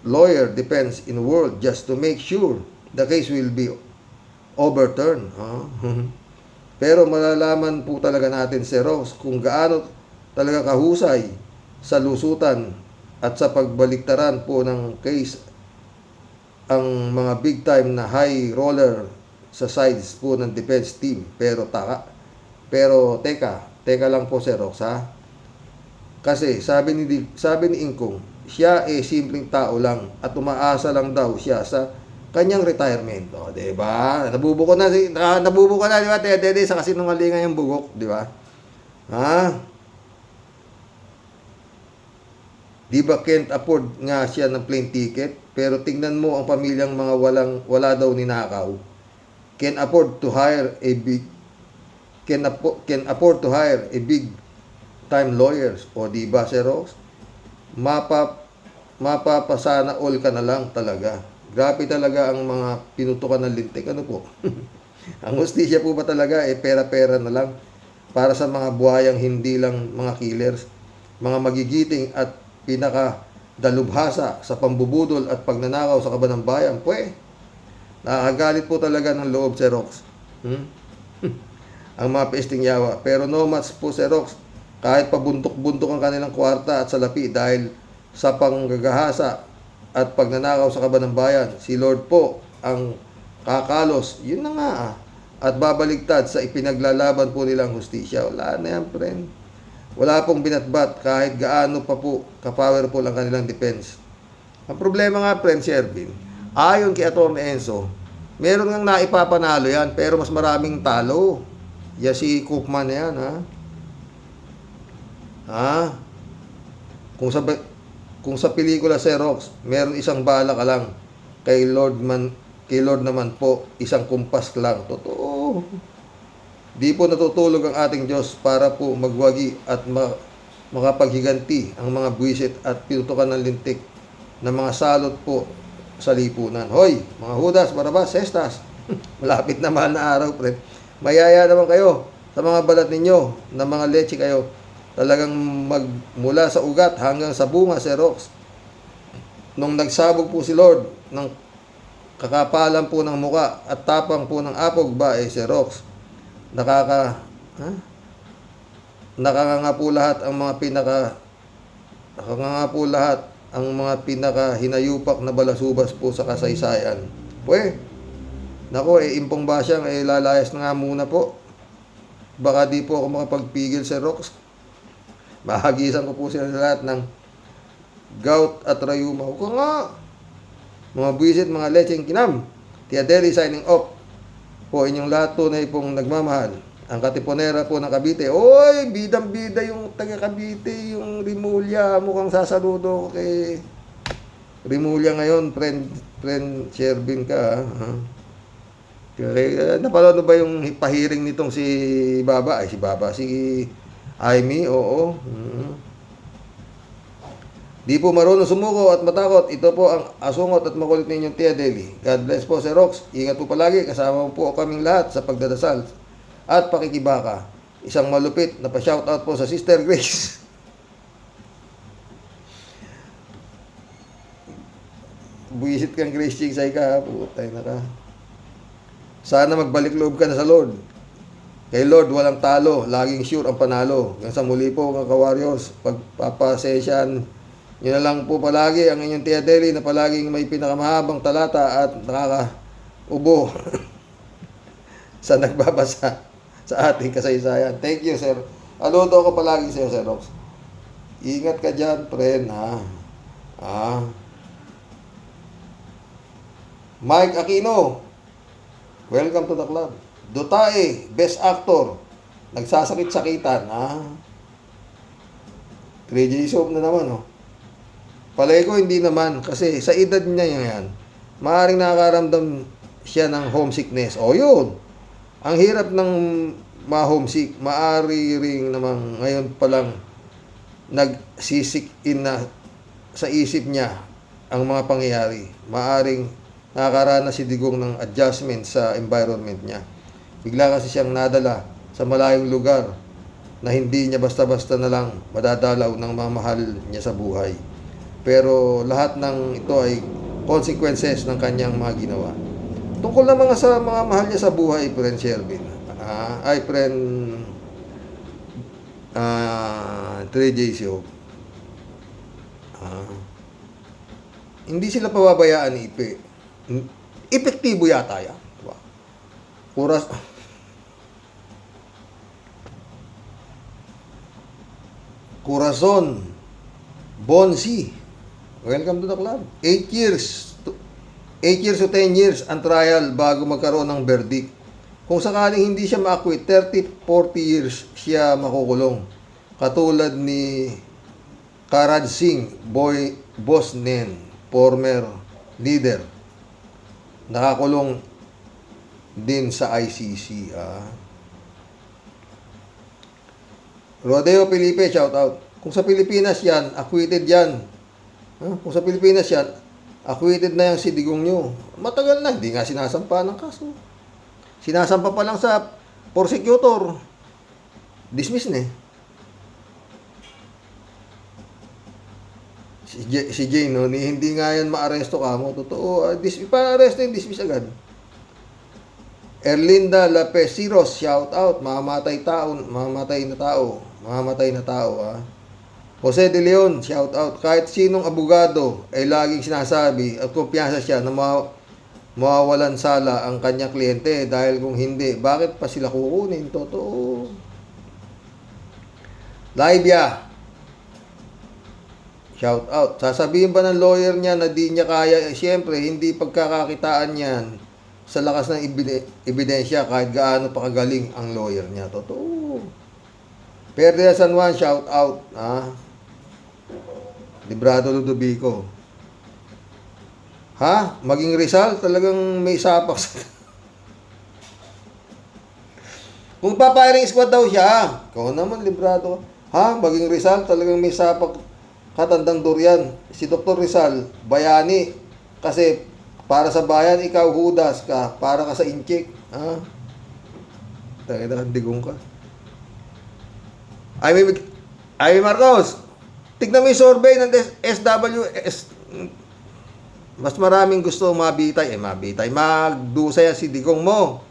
lawyer defense in the world just to make sure the case will be overturned. Pero malalaman po talaga natin, Sir Rox, kung gaano talaga kahusay sa lusutan at sa pagbaliktaran po ng case ang mga big time na high roller sa sides po ng defense team. Pero teka lang po, Sir Rox, ha? Kasi sabi ni Ingkong, siya simpleng tao lang at umaasa lang daw siya sa kanyang retirement. O, diba? Nabubuko na, di ba? Dede, sa kasinungalingan yung bugok, di ba? Ha? Di ba can't afford nga siya ng plane ticket? Pero tingnan mo ang pamilyang mga wala daw ninakaw. Can afford to hire a big time lawyers. O di ba, Sir Rox? Mapapasana all ka na lang talaga. Grabe talaga ang mga pinutukan ng lintik. Ano po? Ang hustisya po ba talaga pera-pera na lang para sa mga buhayang hindi lang mga killers, mga magigiting at pinakadalubhasa sa pambubudol at pagnanakaw sa kaban ng bayan? Nakakagalit po talaga ng loob, Sir Rox. Ang mga pesting yawa. Pero no match po, Sir Rox. Kahit pabuntok-buntok ang kanilang kwarta at salapi dahil sa panggagahasa at pagnanakaw sa kaban ng bayan, si Lord po ang kakalos. Yun na nga, at babaligtad sa ipinaglalaban po nilang hustisya. Wala na yan, friend. Wala pong binatbat kahit gaano pa po ka-powerful ang kanilang defense. Ang problema nga, friend Shervin, ayon kay Atty. Enzo, meron ngang naipapanalo yan, pero mas maraming talo. Si Cookman na yan, Kung sa pelikula, Sir Rox, meron isang bala ka lang. Kay Lord naman po, isang kumpas lang. Totoo. Di po natutulog ang ating Diyos para po magwagi at makapaghiganti ang mga buwisit at pinutukan ng lintik na mga salot po sa lipunan. Hoy, mga Judas, Barabas, Cestas, malapit na mahal na araw, pre. Mayaya naman kayo sa mga balat ninyo na mga leche kayo. Talagang magmula sa ugat hanggang sa bunga, Sir Rox. Nung nagsabog po si Lord ng kakapalan po ng muka at tapang po ng apog ba, Sir Rox, nakakanga po lahat ang mga pinaka-hinayupak na balasubas po sa kasaysayan. Impong Basyang, lalayas na nga muna po. Baka di po ako makapagpigil, Sir Rox. Mahagisan ko po sila lahat ng gout at rayuma. Huwag ka nga. Mga buwisit, mga lecheng kinam. Tia Deli signing off. Po inyong lahat tunay pong nagmamahal. Ang katiponera po ng Cavite. Oy, bidang-bida yung taga Cavite, yung Rimulya. Mukhang sasaludo ko kay Rimulya ngayon. Friend Shervin ka. Ha? Napanood mo ba yung pahiring nitong si Baba? Ay, si Baba. Si Amy, oo. Di po marunong sumuko at matakot. Ito po ang asungot at makulit ninyong Tia Deli. God bless po, Sir Rox. Ingat po palagi. Kasama po kaming lahat sa pagdadasal at pakikibaka. Isang malupit na pa-shoutout po sa Sister Grace. Buisit kang Grace Ching sa ika. Putay na ka. Sana magbalik loob ka na sa Lord. Kay Lord, walang talo. Laging sure ang panalo. Hanggang sa muli po, mga ka-warriors. Pagpapasesyan yun na lang po palagi ang inyong Tia Deli na palaging may pinakamahabang talata at nakakaubo sa nagbabasa sa ating kasaysayan. Thank you, sir. Aludo ako palagi sa'yo, Sir Rox. Ingat ka dyan, friend, ha? Mike Aquino, welcome to the club. Dotae, best actor. Nagsasakit-sakitan, ha? 3J Soap na naman, oh. Palay ko hindi naman kasi sa edad niya yan, maaaring nakakaramdam siya ng homesickness. O yun, ang hirap ng ma-homesick, maaari ring naman ngayon pa lang nagsisik-in na sa isip niya ang mga pangyayari. Maaring nakakaranas si Digong ng adjustment sa environment niya. Bigla kasi siyang nadala sa malayong lugar na hindi niya basta-basta na lang madadalaw ng mga mahal niya sa buhay. Pero lahat ng ito ay consequences ng kanyang mga ginawa. Tungkol naman sa mga mahal niya sa buhay, friend Shervin. Friend 3J Show. Hindi sila pababayaan ni Ipe. Epektibo yata yan. Diba? Corazon Bonsi. Welcome to the club. 8 years to 10 years ang trial bago magkaroon ng verdict. Kung sakaling hindi siya ma-acquit, 30-40 years siya makukulong. Katulad ni Karaj Singh Bosnen, former leader. Nakakulong din sa ICC. Rodeo Felipe, shout out. Kung sa Pilipinas yan, acquitted yan. Kung sa Pilipinas yan, acquitted na yung si Digong nyo. Matagal na, hindi nga sinasampa ng kaso. Sinasampa pa lang sa prosecutor. Dismiss na eh. Si Jane, no, hindi nga yan maaresto ka mo. Totoo, pa-aresto yung dismiss agad. Erlinda Lapesiros, shout out. Mamamatay na tao. Jose De Leon, shout out. Kahit sinong abogado ay laging sinasabi at kumpiyansa siya na mawawalan sala ang kanyang kliyente dahil kung hindi, bakit pa sila kukunin? Totoo. Laibia, shout out. Sasabihin ba ng lawyer niya na di niya kaya? Siyempre, hindi pagkakakitaan yan sa lakas ng ebidensya kahit gaano pa kagaling ang lawyer niya. Totoo. Perdea San Juan, shout out. Librado Ludovico. Maging Rizal, talagang may sapak. Kung papiring squad daw siya, ikaw naman, Librado. Maging Rizal, talagang may sapak katandang durian. Si Dr. Rizal, bayani. Kasi para sa bayan, ikaw hudas ka. Para ka sa inchik. Digong ka. Amy Marcos, tignan mo yung survey ng SWS. Mas maraming gusto mabitay. Magdusay si Digong mo.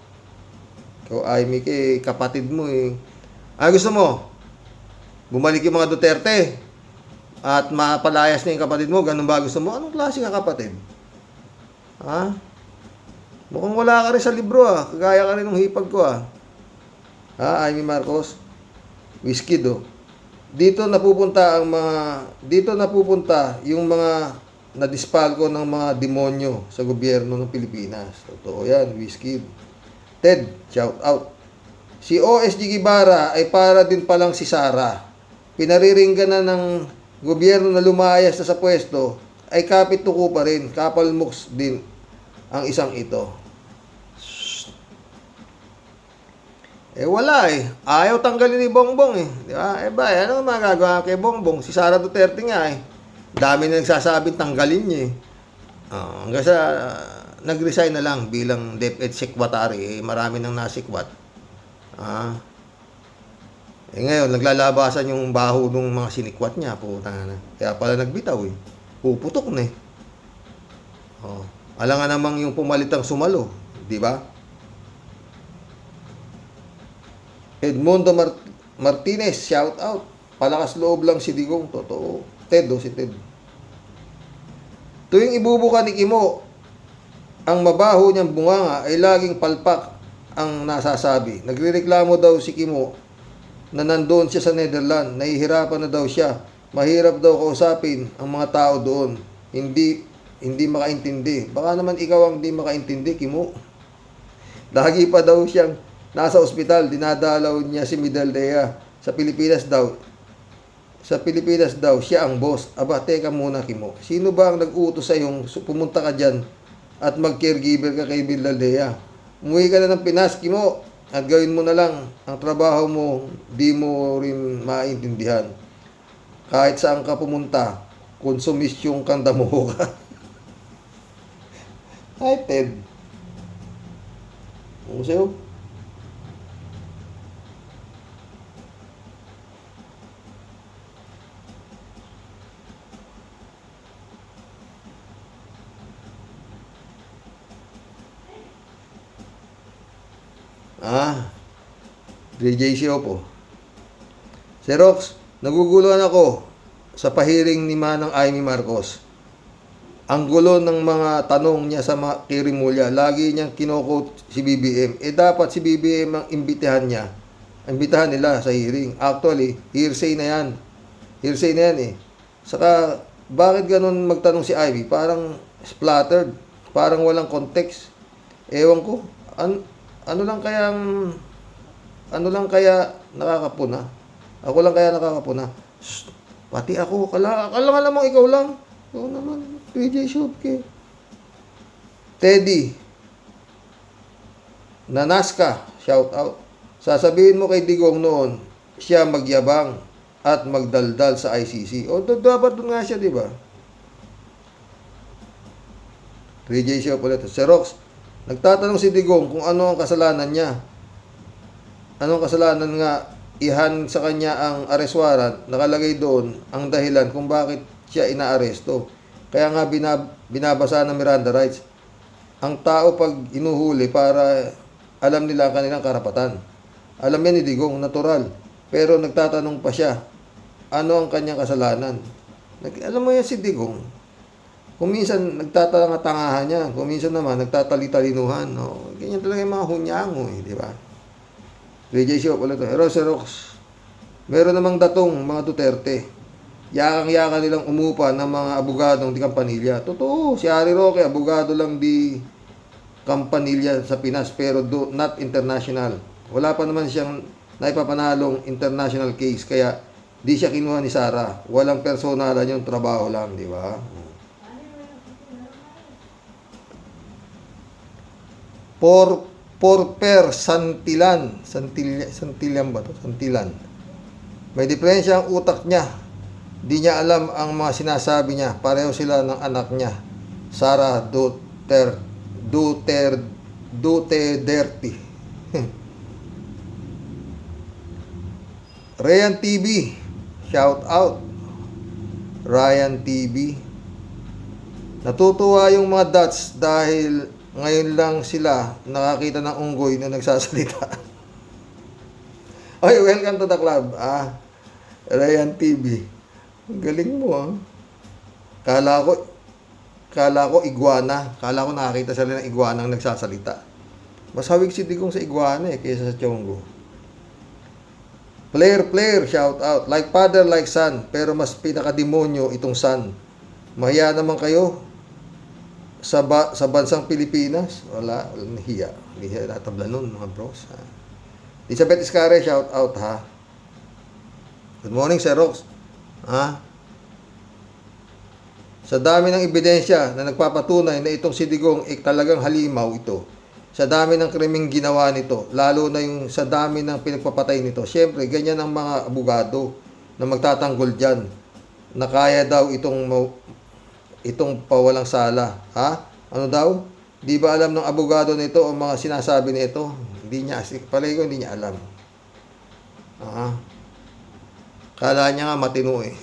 Ikaw, Amy, kapatid mo eh. Gusto mo? Bumalik yung mga Duterte at mapalayas na yung kapatid mo. Ganun ba gusto mo? Anong klase nga kapatid? Mukhang wala ka rin sa libro Kagaya ka rin ng hipag ko Amy Marcos. Whiskey do. dito napupunta yung mga nadispalko ng mga demonyo sa gobyerno ng Pilipinas. Totoo yan, Whiskey. Ted, shout out. Si OSG Guevara ay para din palang si Sara. Pinariringgan na ng gobyerno na lumayas na sa pwesto, ay kapit tuko pa rin, kapal mooks din ang isang ito. Wala eh. Ayaw tanggalin ni Bongbong eh. Di ba? Ano magagawa kay Bongbong? Si Sara Duterte nga eh. Dami na nagsasabing tanggalin niya eh. Hanggang sa nag-resign na lang bilang DepEd Secretary. Marami nang nasikwat. Ngayon, naglalabasan yung baho ng mga sinikwat niya. Puta na. Kaya pala nagbitaw eh. Puputok na eh. Alam nga namang yung pumalitang sumalo. Di ba? Edmundo Martinez, shout out. Palakas loob lang si Digong. Totoo. Ted, si Ted. Tuwing ibubuka ni Kimo, ang mabaho niyang bunganga ay laging palpak ang nasasabi. Nagrereklamo daw si Kimo na nandoon siya sa Netherlands. Nahihirapan na daw siya. Mahirap daw kausapin ang mga tao doon. Hindi makaintindi. Baka naman ikaw ang hindi makaintindi, Kimo. Lagi pa daw siyang nasa ospital, dinadalaw niya si Midaldea. Sa Pilipinas daw, siya ang boss. Aba, teka muna, Kimo. Sino ba ang nag-utos sa yung pumunta ka dyan at mag-caregiver ka kay Midaldea? Umuwi ka na ng Pinas, Kimo, at gawin mo na lang ang trabaho mo, di mo rin maintindihan. Kahit saan ka pumunta, konsumisyong kang damuho ka. Ay, Ted. Ano sa'yo? DJ Siopo. Xerox, naguguluhan ako sa pahiring ni Manang Amy Marcos. Ang gulo ng mga tanong niya sa Kirimulya, lagi niyang kino-quote si BBM. Dapat si BBM ang imbitahan niya. Imbitahan nila sa hearing. Actually, hearsay na yan. Hearsay na yan eh. Saka, bakit ganun magtanong si Ivy? Parang splattered. Parang walang context. Ewan ko. Ano lang kaya nakakapuna? Ako lang kaya nakakapuna? Shh, pati ako. Kala nga namang ikaw lang. Ikaw naman. PJ Shopke. Teddy. Nanaska. Shout out. Sasabihin mo kay Digong noon, siya magyabang at magdaldal sa ICC. O, dapat doon nga siya, di ba? PJ Shop ulit. Xerox. Nagtatanong si Digong kung ano ang kasalanan niya. Anong kasalanan nga ihan sa kanya ang arrest warrant, nakalagay doon ang dahilan kung bakit siya inaaresto. Kaya nga binabasa ng Miranda rights. Ang tao pag inuhuli para alam nila ang kanilang karapatan. Alam yan ni Digong, natural. Pero nagtatanong pa siya, ano ang kanyang kasalanan? Alam mo yan si Digong. Kung minsan nagtatanga-tangahan niya, kung minsan naman nagtatali-talinuhan. No? Ganyan talaga yung mga hunyango, di ba? PJ Shop ulit. Xerox. Meron namang datong mga Duterte. Yakang-yaka nilang umupa ng mga abogadong di Campanilla. Totoo, si Harry Roque, abogado lang di Campanilla sa Pinas, pero not international. Wala pa naman siyang naipapanalong international case, kaya di siya kinuha ni Sara. Walang personalan yung trabaho lang, di ba? Porper Santillan. Santillan ba to? Santillan. May diferensya ang utak niya. Di niya alam ang mga sinasabi niya. Pareho sila ng anak niya. Sara Duterte. Ryan TV. Shout out. Ryan TV. Natutuwa yung mga dots dahil ngayon lang sila nakakita ng unggoy na nagsasalita. Oy, welcome to the club. Ryan TV. Ang galing mo Kala ko iguana. Kala ko nakakita sila ng iguana ang nagsasalita. Mas hawig si Digong sa iguana kaysa sa Chongo. Player, shout out. Like father, like son. Pero mas pinakademonyo itong son. Mahiya naman kayo sa bansang Pilipinas. Walang hiya. Hindi siya natabla nun, mga bros. Ha? Elizabeth Iscare, shout out ha. Good morning, Sir Rox. Ha? Sa dami ng ebidensya na nagpapatunay na itong si Digong talagang halimaw ito. Sa dami ng krimeng ginawa nito, lalo na yung sa dami ng pinagpapatay nito. Siyempre, ganyan ang mga abogado na magtatanggol dyan na kaya daw itong pawalang sala. Ha? Ano daw? Di ba alam ng abogado nito o mga sinasabi nito? Hindi niya, palagi ko hindi niya alam. Kala niya nga matino eh.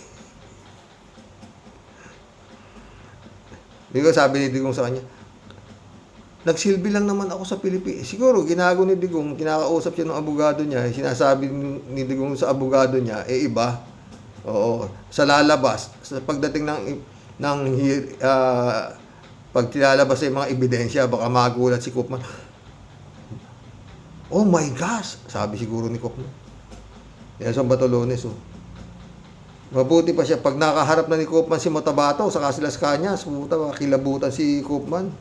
Di ba sabi ni Digong sa kanya, nagsilbi lang naman ako sa Pilipinas. Siguro, ginago ni Digong, kinakausap siya ng abogado niya, sinasabi ni Digong sa abogado niya, iba. Oo, sa lalabas, sa pagdating pag tilalabas sa mga ebidensya, baka magulat si Koopman. Oh my gosh! Sabi siguro ni Koopman. Nelson Batolones, oh. Mabuti pa siya, pag nakaharap na ni Koopman si Motabato, saka sila sa kanya, kilabutan si Koopman.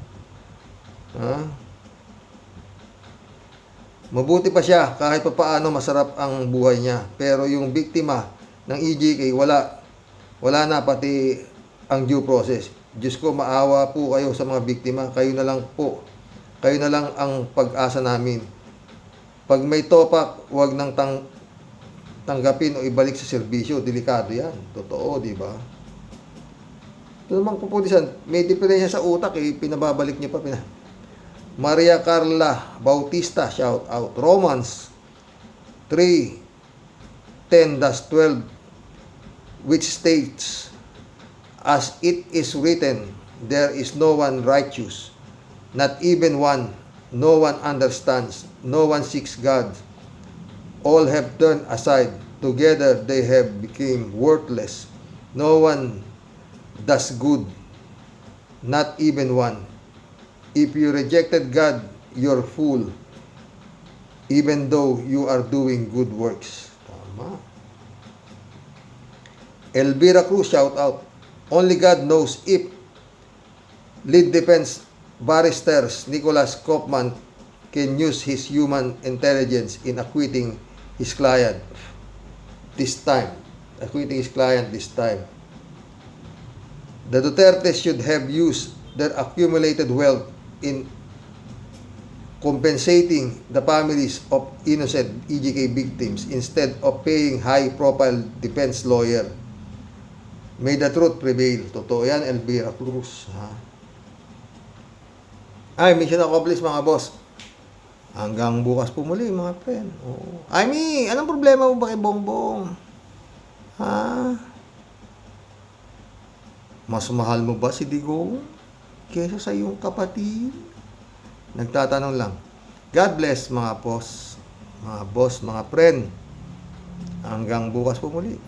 Mabuti pa siya, kahit pa paano masarap ang buhay niya. Pero yung biktima ng EJK, wala na pati ang due process. Diyos ko, maawa po kayo sa mga biktima. Kayo na lang po. Kayo na lang ang pag-asa namin. Pag may topak, huwag nang tanggapin o ibalik sa serbisyo. Delikado yan. Totoo, di ba? Ito naman kapulisan, may diferensya sa utak pinababalik niyo pa. Maria Carla Bautista, shout out. Romans 3:10-12, which states, as it is written, there is no one righteous, not even one. No one understands. No one seeks God. All have turned aside. Together they have become worthless. No one does good. Not even one. If you rejected God, you're fool. Even though you are doing good works. Tama. Elvira Cruz, shout out. Only God knows if lead defense barristers Nicholas Koopman can use his human intelligence in acquitting his client this time. The Duterte should have used their accumulated wealth in compensating the families of innocent EJK victims instead of paying high-profile defense lawyer. May the truth prevail. Totoo yan, Elvira Cruz. Mission accomplished, mga boss. Hanggang bukas po muli, mga friend. Amy, anong problema mo ba kay Bongbong? Mas mahal mo ba si Digong kesa sa iyong kapatid? Nagtatanong lang. God bless, mga boss, mga friend. Hanggang bukas po muli.